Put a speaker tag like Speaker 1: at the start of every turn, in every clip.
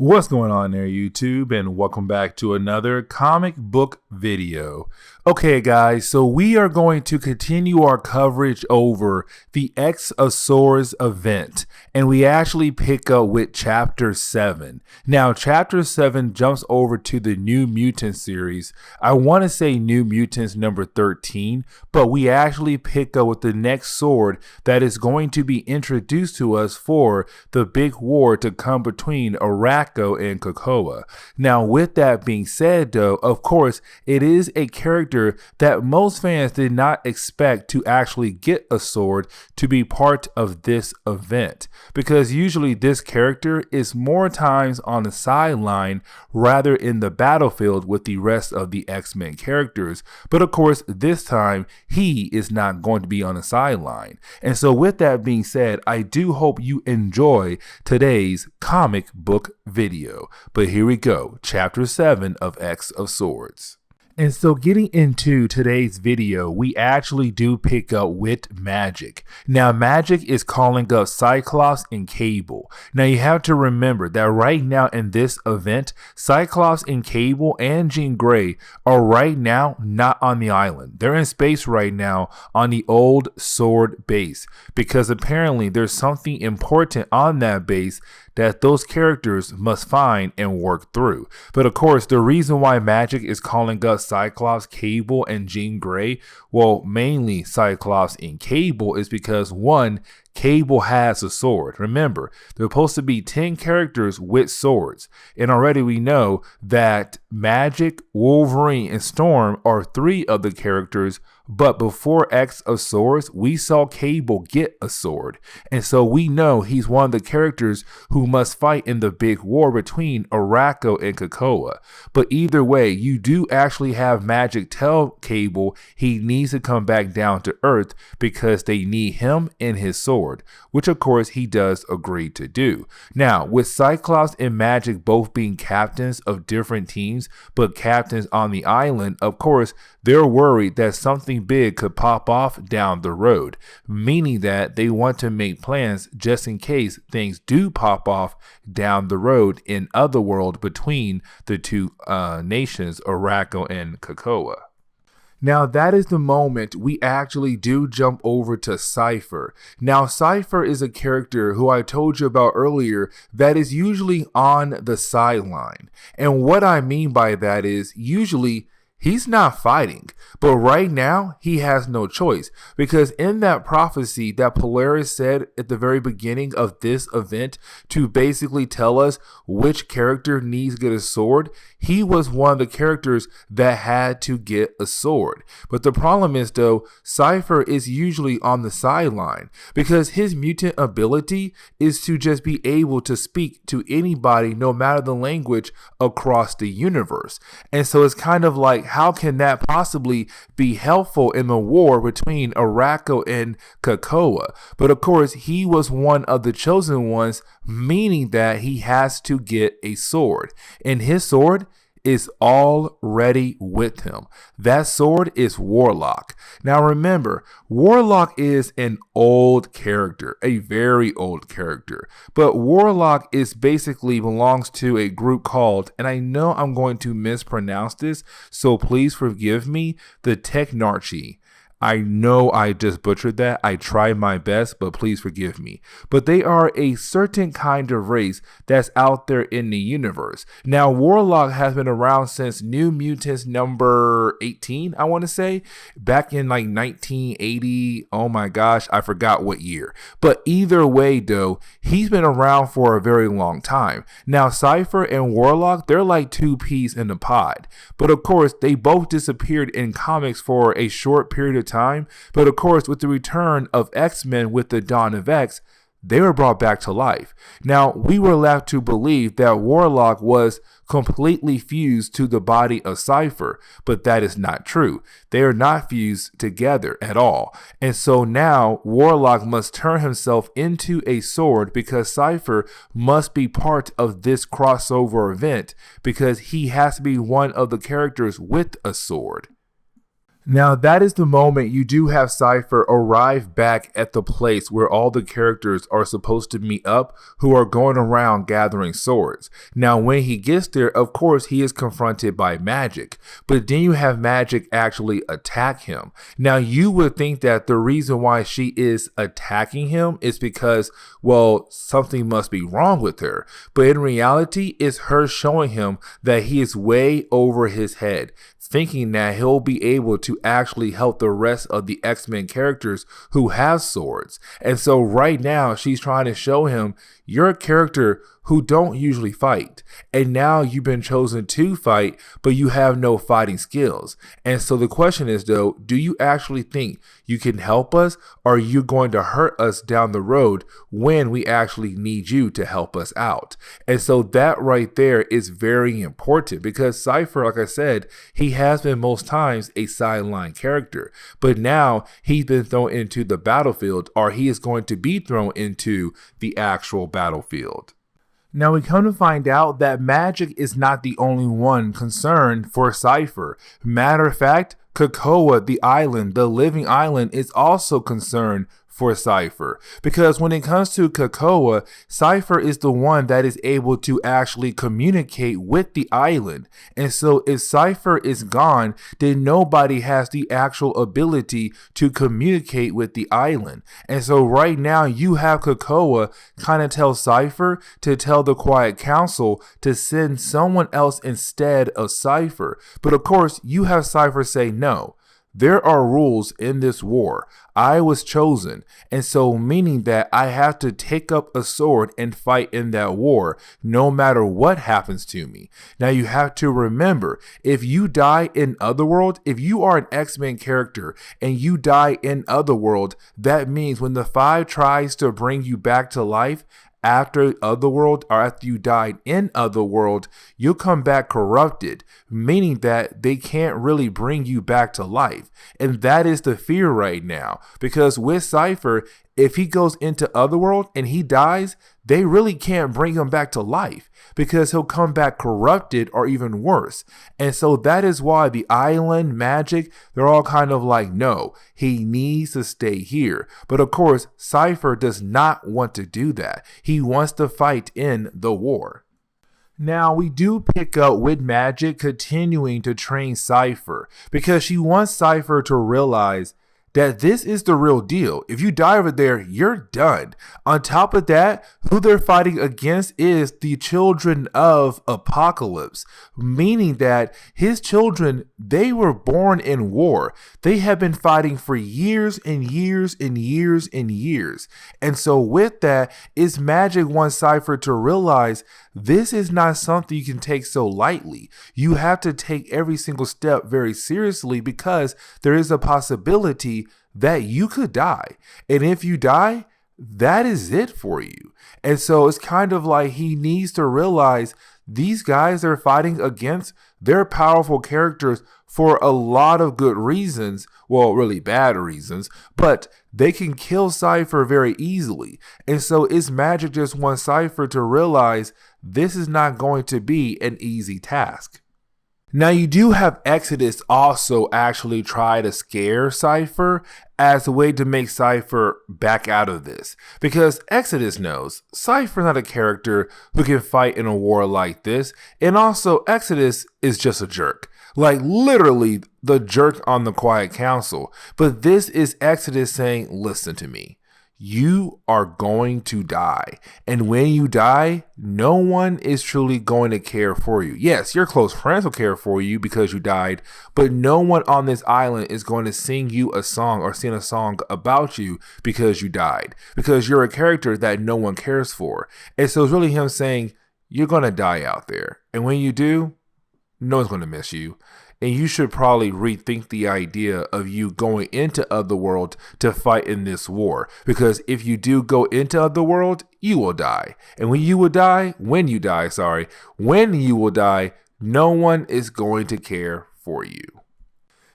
Speaker 1: What's going on there, YouTube, and welcome back to another comic book video. Okay, guys, so we are going to continue our coverage over the X of Swords event, and we actually pick up with Chapter 7. Now, Chapter 7 jumps over to the New Mutants series. I want to say New Mutants number 13, but we actually pick up with the next sword that is going to be introduced to us for the big war to come between Arakko and Krakoa. Now, with that being said, though, of course, it is a character that most fans did not expect to actually get a sword to be part of this event, because usually this character is more times on the sideline rather in the battlefield with the rest of the X-Men characters. But of course, this time he is not going to be on the sideline. And so with that being said, I do hope you enjoy today's comic book video. But here we go, Chapter 7 of X of Swords. And so getting into today's video, we actually do pick up with Magik. Now, Magik is calling up Cyclops and Cable. Now, you have to remember that right now in this event, Cyclops and Cable and Jean Grey are right now not on the island. They're in space right now on the old Sword base, because apparently there's something important on that base that those characters must find and work through. But of course, the reason why Magik is calling up Cyclops, Cable, and Jean Grey, well, mainly Cyclops and Cable, is because one, Cable has a sword. Remember, there are supposed to be 10 characters with swords. And already we know that Magik, Wolverine, and Storm are 3 of the characters. But before X of Swords, we saw Cable get a sword. And so we know he's one of the characters who must fight in the big war between Arakko and Krakoa. But either way, you do actually have Magik tell Cable he needs to come back down to Earth because they need him and his sword, which of course he does agree to do. Now, with Cyclops and Magik both being captains of different teams, but captains on the island, of course, they're worried that something big could pop off down the road, meaning that they want to make plans just in case things do pop off down the road in Otherworld between the two nations, Arakko and Krakoa. Now, that is the moment we actually do jump over to Cypher. Now, Cypher is a character who I told you about earlier that is usually on the sideline. And what I mean by that is usually he's not fighting, but right now he has no choice, because in that prophecy that Polaris said at the very beginning of this event to basically tell us which character needs to get a sword, he was one of the characters that had to get a sword. But the problem is, though, Cypher is usually on the sideline because his mutant ability is to just be able to speak to anybody, no matter the language, across the universe. And so it's kind of like, how can that possibly be helpful in the war between Arakko and Krakoa? But of course, he was one of the chosen ones, meaning that he has to get a sword. And his sword is already with him. That sword is Warlock. Now remember, Warlock is an old character, a very old character. But Warlock is basically belongs to a group called, and I know I'm going to mispronounce this, so please forgive me, the Technarchy. I know I just butchered that. I tried my best, but please forgive me. But they are a certain kind of race that's out there in the universe. Now, Warlock has been around since New Mutants number 18, I want to say, back in like 1980. Oh my gosh, I forgot what year. But either way, though, he's been around for a very long time. Now, Cypher and Warlock, they're like two peas in a pod. But of course, they both disappeared in comics for a short period of time, but of course, with the return of X-Men with the Dawn of X, they were brought back to life. Now, we were left to believe that Warlock was completely fused to the body of Cypher, but that is not true. They are not fused together at all. And so now Warlock must turn himself into a sword because Cypher must be part of this crossover event because he has to be one of the characters with a sword. Now, that is the moment you do have Cypher arrive back at the place where all the characters are supposed to meet up who are going around gathering swords. Now, when he gets there, of course, he is confronted by Magik, but then you have Magik actually attack him. Now, you would think that the reason why she is attacking him is because, well, something must be wrong with her. But in reality, it's her showing him that he is way over his head, thinking that he'll be able to actually help the rest of the X-Men characters who have swords. And so right now she's trying to show him, you're a character who don't usually fight, and now you've been chosen to fight, but you have no fighting skills. And so the question is, though, do you actually think you can help us, or are you going to hurt us down the road when we actually need you to help us out? And so that right there is very important, because Cypher, like I said, he has been most times a sideline character, but now he's been thrown into the battlefield, or he is going to be thrown into the actual battlefield. Now we come to find out that Magik is not the only one concerned for Cypher. Matter of fact, Krakoa, the island, the living island, is also concerned for Cypher, because when it comes to Krakoa, Cypher is the one that is able to actually communicate with the island. And so if Cypher is gone, then nobody has the actual ability to communicate with the island. And so right now you have Krakoa kind of tell Cypher to tell the Quiet Council to send someone else instead of Cypher. But of course you have Cypher say no. There are rules in this war. I was chosen, and so meaning that I have to take up a sword and fight in that war, no matter what happens to me. Now you have to remember, if you die in Otherworld, if you are an X-Men character and you die in Otherworld, that means when the Five tries to bring you back to life, after Otherworld, or after you died in Otherworld, you'll come back corrupted, meaning that they can't really bring you back to life. And that is the fear right now, because with Cypher, if he goes into Otherworld and he dies, they really can't bring him back to life, because he'll come back corrupted or even worse. And so that is why the island, Magik, they're all kind of like, no, he needs to stay here. But of course, Cypher does not want to do that. He wants to fight in the war. Now, we do pick up with Magik continuing to train Cypher, because she wants Cypher to realize that this is the real deal. If you die over there, you're done. On top of that, who they're fighting against is the children of Apocalypse, meaning that his children, they were born in war. They have been fighting for years and years and years and years. And so with that, is Magik wants Cypher to realize this is not something you can take so lightly. You have to take every single step very seriously, because there is a possibility that you could die. And if you die, that is it for you. And so it's kind of like he needs to realize these guys are fighting against their powerful characters for a lot of good reasons. Well, really bad reasons, but they can kill Cypher very easily. And so it's Magik just wants Cypher to realize this is not going to be an easy task. Now you do have Exodus also actually try to scare Cypher as a way to make Cypher back out of this, because Exodus knows Cypher's not a character who can fight in a war like this, and also Exodus is just a jerk. Like literally the jerk on the Quiet Council. But this is Exodus saying, listen to me. You are going to die. And when you die, no one is truly going to care for you. Yes, your close friends will care for you because you died, but no one on this island is going to sing you a song or sing a song about you because you died, because you're a character that no one cares for. And so it's really him saying, you're going to die out there. And when you do, no one's going to miss you. And you should probably rethink the idea of you going into Otherworld to fight in this war. Because if you do go into Otherworld, you will die. And when you will die, when you will die, no one is going to care for you.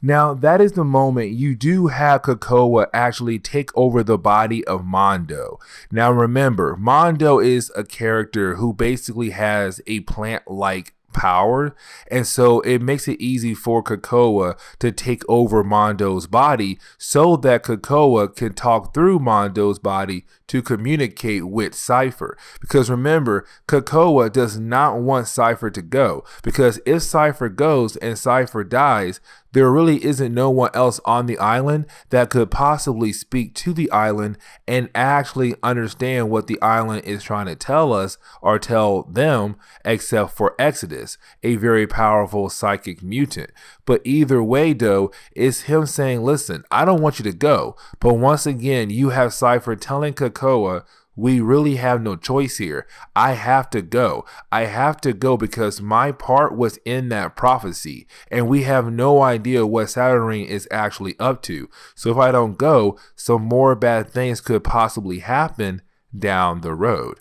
Speaker 1: Now, that is the moment you do have Krakoa actually take over the body of Mondo. Now, remember, Mondo is a character who basically has a plant-like power, and so it makes it easy for Krakoa to take over Mondo's body so that Krakoa can talk through Mondo's body to communicate with Cypher. Because remember, Krakoa does not want Cypher to go, because if Cypher goes and Cypher dies, there really isn't no one else on the island that could possibly speak to the island and actually understand what the island is trying to tell us or tell them, except for Exodus, a very powerful psychic mutant. But either way, though, it's him saying, listen, I don't want you to go. But once again, you have Cypher telling Krakoa, we really have no choice here. I have to go. I have to go because my part was in that prophecy, and we have no idea what Saturnyne is actually up to. So if I don't go, some more bad things could possibly happen down the road.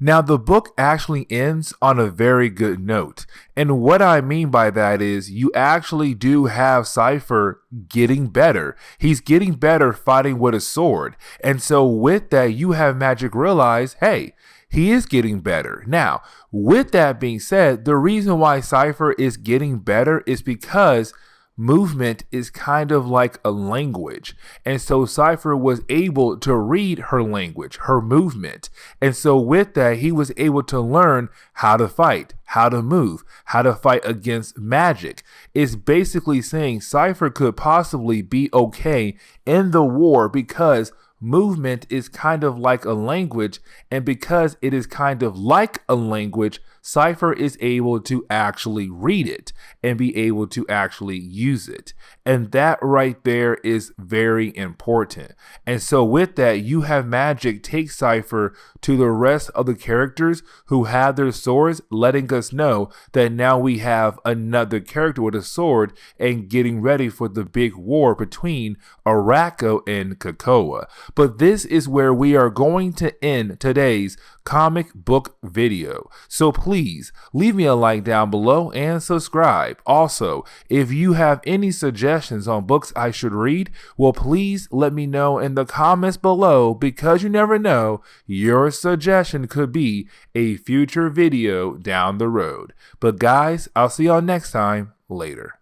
Speaker 1: Now, the book actually ends on a very good note. And what I mean by that is you actually do have Cypher getting better. He's getting better fighting with a sword. And so with that, you have Magik realize, hey, he is getting better. Now, with that being said, the reason why Cypher is getting better is because movement is kind of like a language. And so Cypher was able to read her language, her movement. And so with that, he was able to learn how to fight, how to move, how to fight against Magik. It's basically saying Cypher could possibly be okay in the war because movement is kind of like a language, and because it is kind of like a language, Cypher is able to actually read it and be able to actually use it. And that right there is very important. And so with that, you have Magik take Cypher to the rest of the characters who have their swords, letting us know that now we have another character with a sword and getting ready for the big war between Arakko and Krakoa. But this is where we are going to end today's comic book video. So please leave me a like down below and subscribe. Also, if you have any suggestions on books I should read, well, please let me know in the comments below, because you never know, your suggestion could be a future video down the road. But guys, I'll see y'all next time. Later.